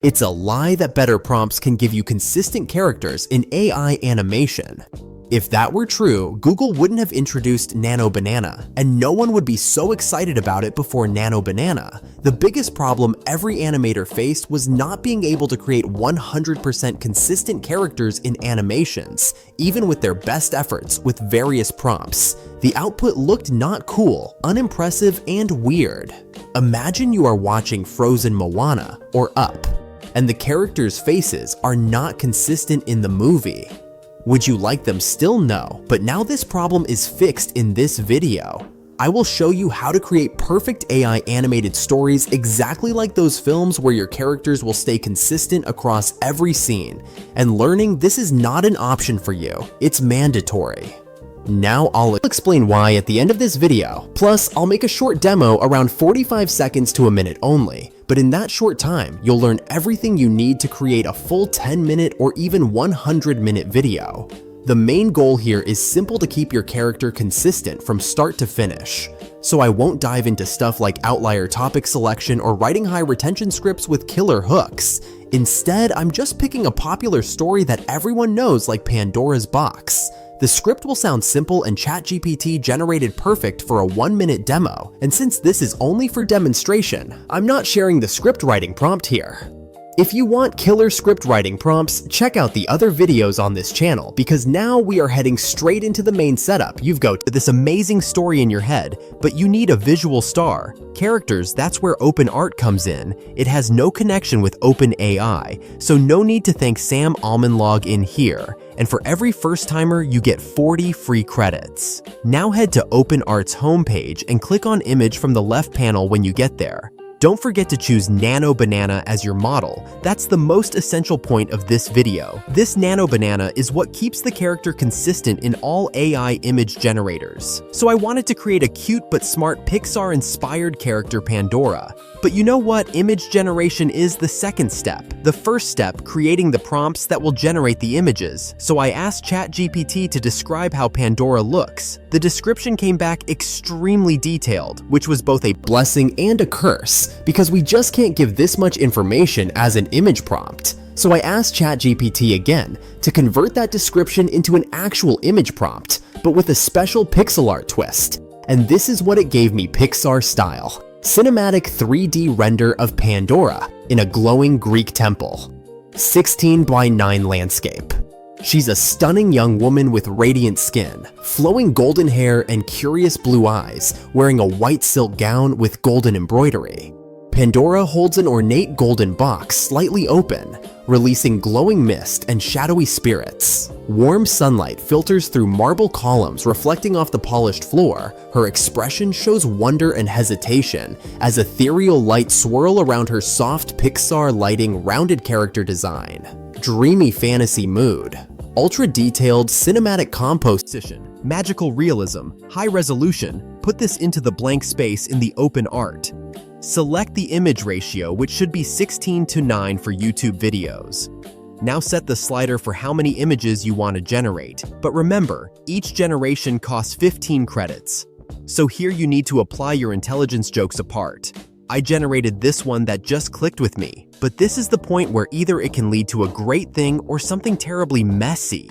It's a lie that better prompts can give you consistent characters in AI animation. If that were true, Google wouldn't have introduced Nano Banana, and no one would be so excited about it before Nano Banana. The biggest problem every animator faced was not being able to create 100% consistent characters in animations, even with their best efforts with various prompts. The output looked not cool, unimpressive, and weird. Imagine you are watching Frozen Moana or Up, and the characters' faces are not consistent in the movie. Would you like them still? No, but now this problem is fixed in this video. I will show you how to create perfect AI animated stories exactly like those films where your characters will stay consistent across every scene. And learning this is not an option for you, it's mandatory. Now I'll explain why at the end of this video. Plus, I'll make a short demo around 45 seconds to a minute only. But in that short time, you'll learn everything you need to create a full 10-minute or even 100-minute video. The main goal here is simple: to keep your character consistent from start to finish. So I won't dive into stuff like outlier topic selection or writing high retention scripts with killer hooks. Instead, I'm just picking a popular story that everyone knows, like Pandora's Box. The script will sound simple and ChatGPT generated perfect for a 1-minute demo, and since this is only for demonstration, I'm not sharing the script writing prompt here. If you want killer script writing prompts, check out the other videos on this channel, because now we are heading straight into the main setup. You've got this amazing story in your head, but you need a visual star. Characters, that's where OpenArt comes in. It has no connection with OpenAI, so no need to thank Sam Altman log in here. And for every first timer, you get 40 free credits. Now head to OpenArt's homepage and click on Image from the left panel when you get there. Don't forget to choose Nano Banana as your model. That's the most essential point of this video. This Nano Banana is what keeps the character consistent in all AI image generators. So I wanted to create a cute but smart Pixar-inspired character, Pandora. But you know what? Image generation is the second step. The first step, creating the prompts that will generate the images. So I asked ChatGPT to describe how Pandora looks. The description came back extremely detailed, which was both a blessing and a curse, because we just can't give this much information as an image prompt. So I asked ChatGPT again to convert that description into an actual image prompt, but with a special pixel art twist. And this is what it gave me: Pixar style. Cinematic 3D render of Pandora in a glowing Greek temple. 16:9 landscape. She's a stunning young woman with radiant skin, flowing golden hair and curious blue eyes, wearing a white silk gown with golden embroidery. Pandora holds an ornate golden box slightly open, releasing glowing mist and shadowy spirits. Warm sunlight filters through marble columns reflecting off the polished floor. Her expression shows wonder and hesitation as ethereal light swirl around her soft Pixar lighting rounded character design. Dreamy fantasy mood. Ultra-detailed cinematic composition, magical realism, high resolution. Put this into the blank space in the OpenArt. Select the image ratio, which should be 16:9 for YouTube videos. Now set the slider for how many images you want to generate. But remember, each generation costs 15 credits. So here you need to apply your intelligence jokes apart. I generated this one that just clicked with me, but this is the point where either it can lead to a great thing or something terribly messy.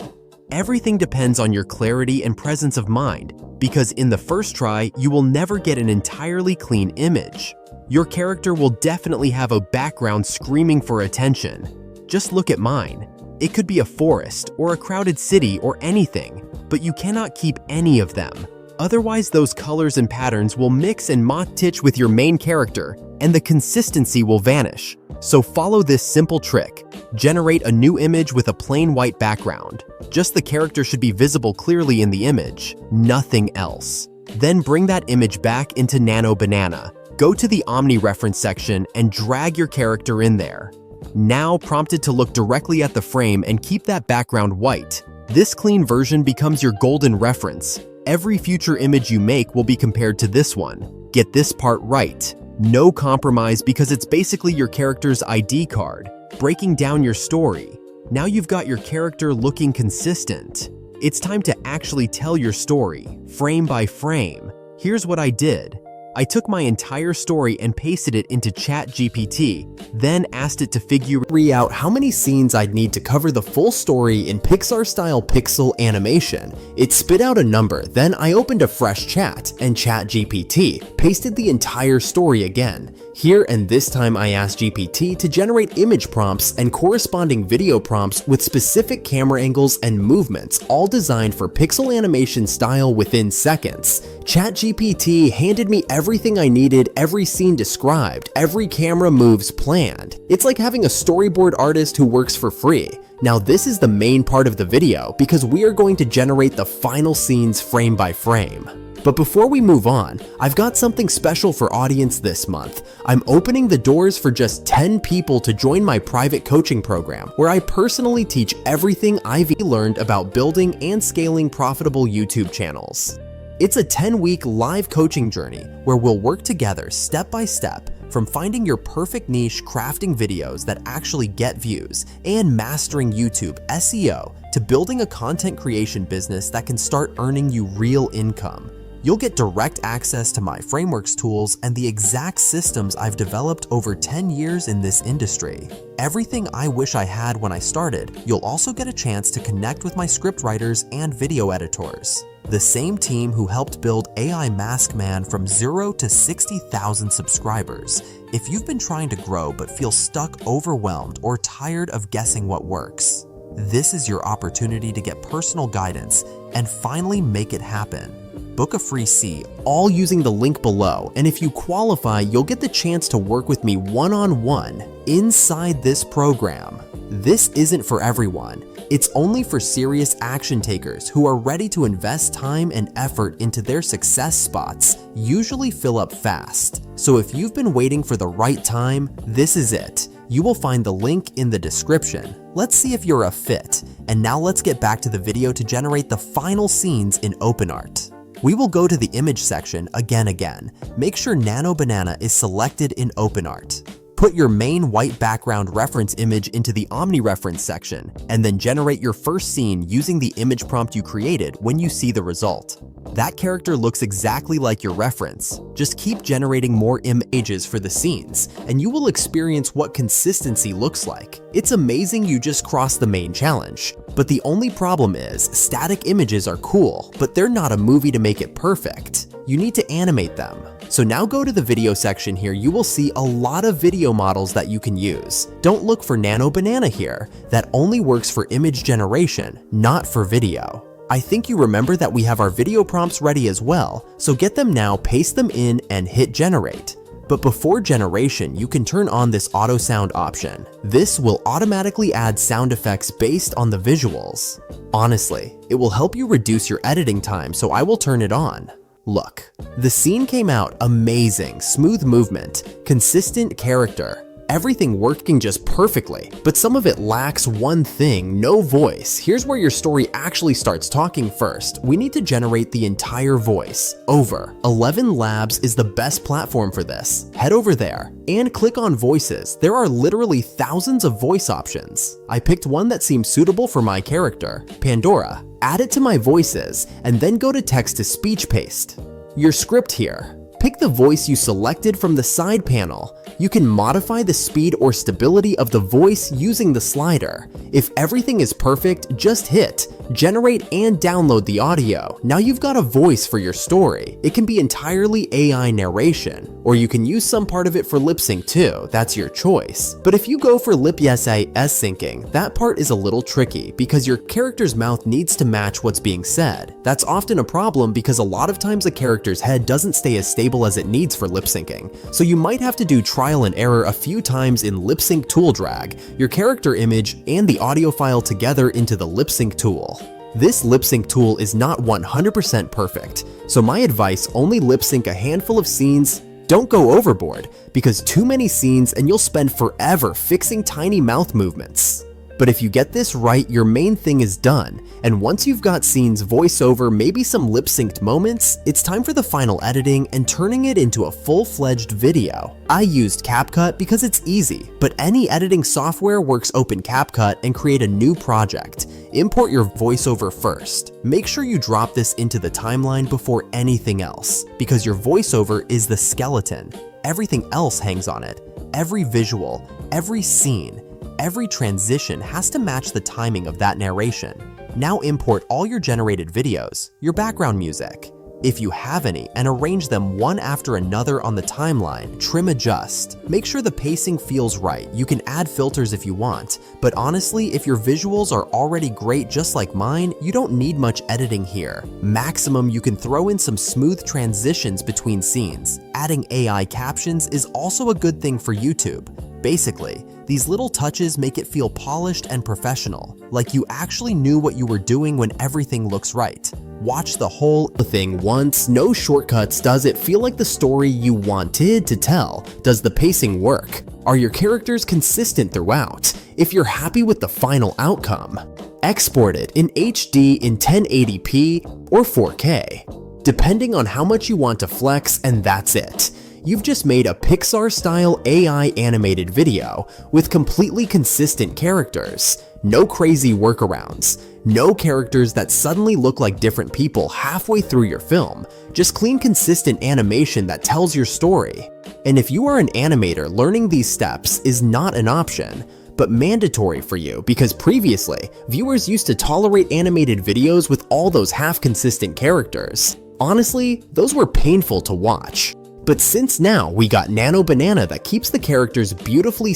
Everything depends on your clarity and presence of mind, because in the first try, you will never get an entirely clean image. Your character will definitely have a background screaming for attention. Just look at mine. It could be a forest or a crowded city or anything, but you cannot keep any of them. Otherwise, those colors and patterns will mix and match with your main character, and the consistency will vanish. So follow this simple trick. Generate a new image with a plain white background. Just the character should be visible clearly in the image, nothing else. Then bring that image back into Nano Banana. Go to the Omni reference section and drag your character in there. Now prompted to look directly at the frame and keep that background white. This clean version becomes your golden reference. Every future image you make will be compared to this one. Get this part right. No compromise, because it's basically your character's ID card, breaking down your story. Now you've got your character looking consistent. It's time to actually tell your story, frame by frame. Here's what I did. I took my entire story and pasted it into ChatGPT, then asked it to figure out how many scenes I'd need to cover the full story in Pixar-style pixel animation. It spit out a number, then I opened a fresh chat, and ChatGPT pasted the entire story again. Here and this time I asked GPT to generate image prompts and corresponding video prompts with specific camera angles and movements, all designed for pixel animation style within seconds. ChatGPT handed me everything I needed, every scene described, every camera moves planned. It's like having a storyboard artist who works for free. Now this is the main part of the video because we are going to generate the final scenes frame by frame. But before we move on, I've got something special for audience this month. I'm opening the doors for just 10 people to join my private coaching program, where I personally teach everything I've learned about building and scaling profitable YouTube channels. It's a 10-week live coaching journey where we'll work together step by step, from finding your perfect niche, crafting videos that actually get views, and mastering YouTube SEO, to building a content creation business that can start earning you real income. You'll get direct access to my frameworks, tools, and the exact systems I've developed over 10 years in this industry. Everything I wish I had when I started. You'll also get a chance to connect with my script writers and video editors, the same team who helped build AI Mask Man from 0 to 60,000 subscribers. If you've been trying to grow but feel stuck, overwhelmed, or tired of guessing what works, this is your opportunity to get personal guidance and finally make it happen. Book a free seat, all using the link below, and if you qualify, you'll get the chance to work with me one-on-one inside this program. This isn't for everyone. It's only for serious action takers who are ready to invest time and effort into their success spots, usually fill up fast. So if you've been waiting for the right time, this is it. You will find the link in the description. Let's see if you're a fit. And now let's get back to the video to generate the final scenes in OpenArt. We will go to the image section again. Make sure Nano Banana is selected in OpenArt. Put your main white background reference image into the Omni reference section, and then generate your first scene using the image prompt you created when you see the result. That character looks exactly like your reference. Just keep generating more images for the scenes, and you will experience what consistency looks like. It's amazing you just crossed the main challenge. But the only problem is, static images are cool, but they're not a movie to make it perfect. You need to animate them. So now go to the video section here. You will see a lot of video models that you can use. Don't look for Nano Banana here. That only works for image generation, not for video. I think you remember that we have our video prompts ready as well, so get them now, paste them in, and hit generate. But before generation, you can turn on this auto sound option. This will automatically add sound effects based on the visuals. Honestly, it will help you reduce your editing time, so I will turn it on. Look, the scene came out amazing, smooth movement, consistent character, everything working just perfectly, but some of it lacks one thing: no voice. Here's where your story actually starts talking first. We need to generate the entire voice. Over. 11 Labs is the best platform for this. Head over there and click on voices. There are literally thousands of voice options. I picked one that seemed suitable for my character, Pandora. Add it to my voices, and then go to text to speech paste. Your script here. Pick the voice you selected from the side panel. You can modify the speed or stability of the voice using the slider. If everything is perfect, just hit generate and download the audio. Now you've got a voice for your story. It can be entirely AI narration, or you can use some part of it for lip sync too. That's your choice. But if you go for lip yes syncing, that part is a little tricky because your character's mouth needs to match what's being said. That's often a problem because a lot of times a character's head doesn't stay as stable as it needs for lip syncing. So you might have to do trial and error a few times in lip sync tool, drag your character image and the audio file together into the lip sync tool. This lip sync tool is not 100% perfect, so my advice: only lip sync a handful of scenes. Don't go overboard, because too many scenes and you'll spend forever fixing tiny mouth movements. But if you get this right, your main thing is done, and once you've got scenes, voiceover, maybe some lip-synced moments, it's time for the final editing and turning it into a full-fledged video. I used CapCut because it's easy, but any editing software works. Open CapCut and create a new project. Import your voiceover first. Make sure you drop this into the timeline before anything else, because your voiceover is the skeleton. Everything else hangs on it. Every visual, every scene, every transition has to match the timing of that narration. Now import all your generated videos, your background music, if you have any, and arrange them one after another on the timeline. Trim, adjust. Make sure the pacing feels right. You can add filters if you want, but honestly, if your visuals are already great just like mine, you don't need much editing here. Maximum, you can throw in some smooth transitions between scenes. Adding AI captions is also a good thing for YouTube. Basically, these little touches make it feel polished and professional, like you actually knew what you were doing when everything looks right. Watch the whole thing once, no shortcuts. Does it feel like the story you wanted to tell? Does the pacing work? Are your characters consistent throughout? If you're happy with the final outcome, export it in HD in 1080p or 4K, depending on how much you want to flex, and that's it. You've just made a Pixar-style AI animated video with completely consistent characters. No crazy workarounds. No characters that suddenly look like different people halfway through your film. Just clean, consistent animation that tells your story. And if you are an animator, learning these steps is not an option, but mandatory for you, because previously, viewers used to tolerate animated videos with all those half-consistent characters. Honestly, those were painful to watch. But since now we got Nano Banana that keeps the characters beautifully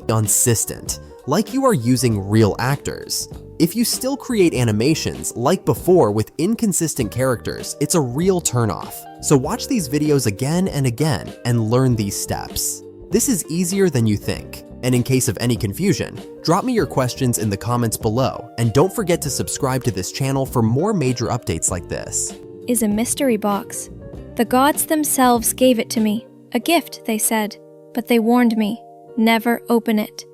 consistent, like you are using real actors. If you still create animations like before with inconsistent characters, it's a real turnoff. So watch these videos again and again and learn these steps. This is easier than you think. And in case of any confusion, drop me your questions in the comments below, and don't forget to subscribe to this channel for more major updates like this. Is a mystery box. The gods themselves gave it to me. A gift, they said, but they warned me, never open it.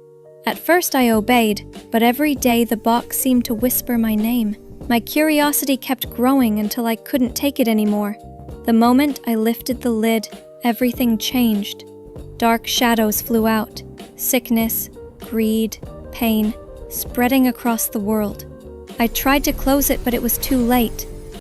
At first I obeyed, but every day the box seemed to whisper my name. My curiosity kept growing until I couldn't take it anymore. The moment I lifted the lid, everything changed. Dark shadows flew out. Sickness, greed, pain, spreading across the world. I tried to close it, but it was too late.